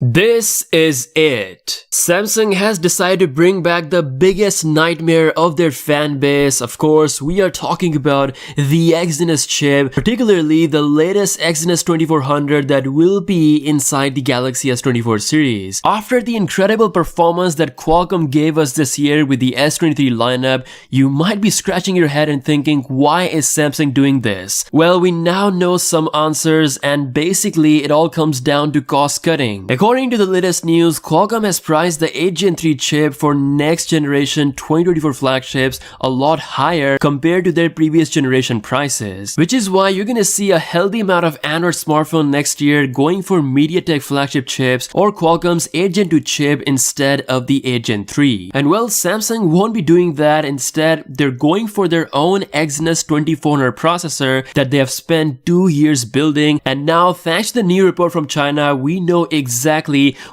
This is it. Samsung has decided to bring back the biggest nightmare of their fan base. Of course, we are talking about the Exynos chip, particularly the latest Exynos 2400 that will be inside the Galaxy S24 series. After the incredible performance that Qualcomm gave us this year with the S23 lineup, you might be scratching your head and thinking, why is Samsung doing this? Well, we now know some answers, and basically it all comes down to cost cutting. According to the latest news, Qualcomm has priced the 8 Gen 3 chip for next generation 2024 flagships a lot higher compared to their previous generation prices, which is why you're gonna see a healthy amount of Android smartphone next year going for MediaTek flagship chips or Qualcomm's 8 Gen 2 chip instead of the 8 Gen 3. And well, Samsung won't be doing that. Instead, they're going for their own Exynos 2400 processor that they have spent 2 years building, and now thanks to the new report from China, we know exactly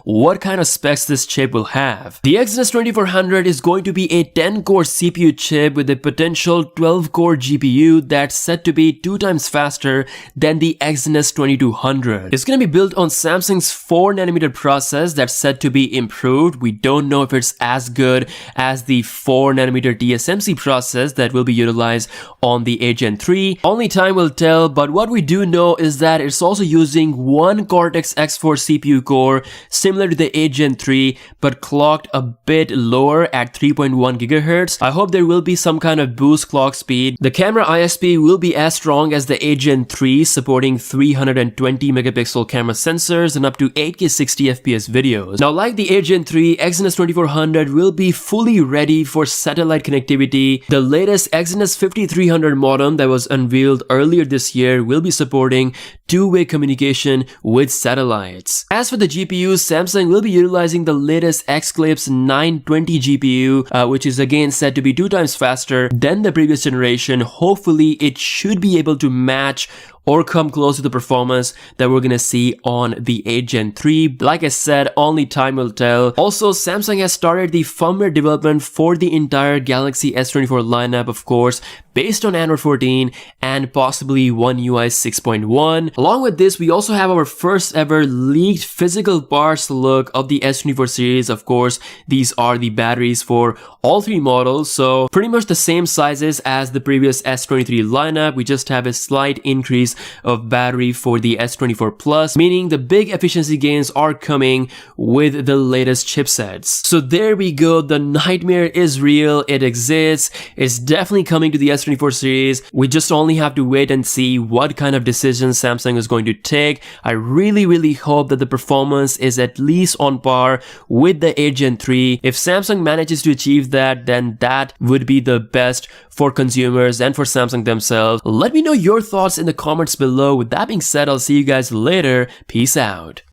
what kind of specs this chip will have. The Exynos 2400 is going to be a 10-core CPU chip with a potential 12-core GPU that's set to be 2 times faster than the Exynos 2200. It's going to be built on Samsung's 4nm process that's set to be improved. We don't know if it's as good as the 4nm TSMC process that will be utilized on the 8 Gen 3. Only time will tell, but what we do know is that it's also using one Cortex X4 CPU core similar to the 8 Gen 3 but clocked a bit lower at 3.1 GHz. I hope there will be some kind of boost clock speed. The camera ISP will be as strong as the 8 Gen 3, supporting 320 megapixel camera sensors and up to 8K 60fps videos. Now, like the 8 Gen 3, Exynos 2400 will be fully ready for satellite connectivity. The latest Exynos 5300 modem that was unveiled earlier this year will be supporting two-way communication with satellites. As for the GPU, Samsung will be utilizing the latest Xclipse 920 GPU, which is again said to be 2 times faster than the previous generation. Hopefully, it should be able to match or come close to the performance that we're gonna see on the 8 Gen 3. Like I said, only time will tell. Also, Samsung has started the firmware development for the entire Galaxy S24 lineup, of course, based on Android 14 and possibly One UI 6.1. Along with this, we also have our first ever leaked physical parts look of the S24 series. Of course, these are the batteries for all 3 models, so pretty much the same sizes as the previous S23 lineup. We just have a slight increase of battery for the S24 Plus, meaning the big efficiency gains are coming with the latest chipsets. So there we go, the nightmare is real, it exists, it's definitely coming to the S24 series. We just only have to wait and see what kind of decisions Samsung is going to take. I really hope that the performance is at least on par with the 8 Gen 3. If Samsung manages to achieve that, then that would be the best for consumers and for Samsung themselves. Let me know your thoughts in the comments below. With that being said, I'll see you guys later. Peace out.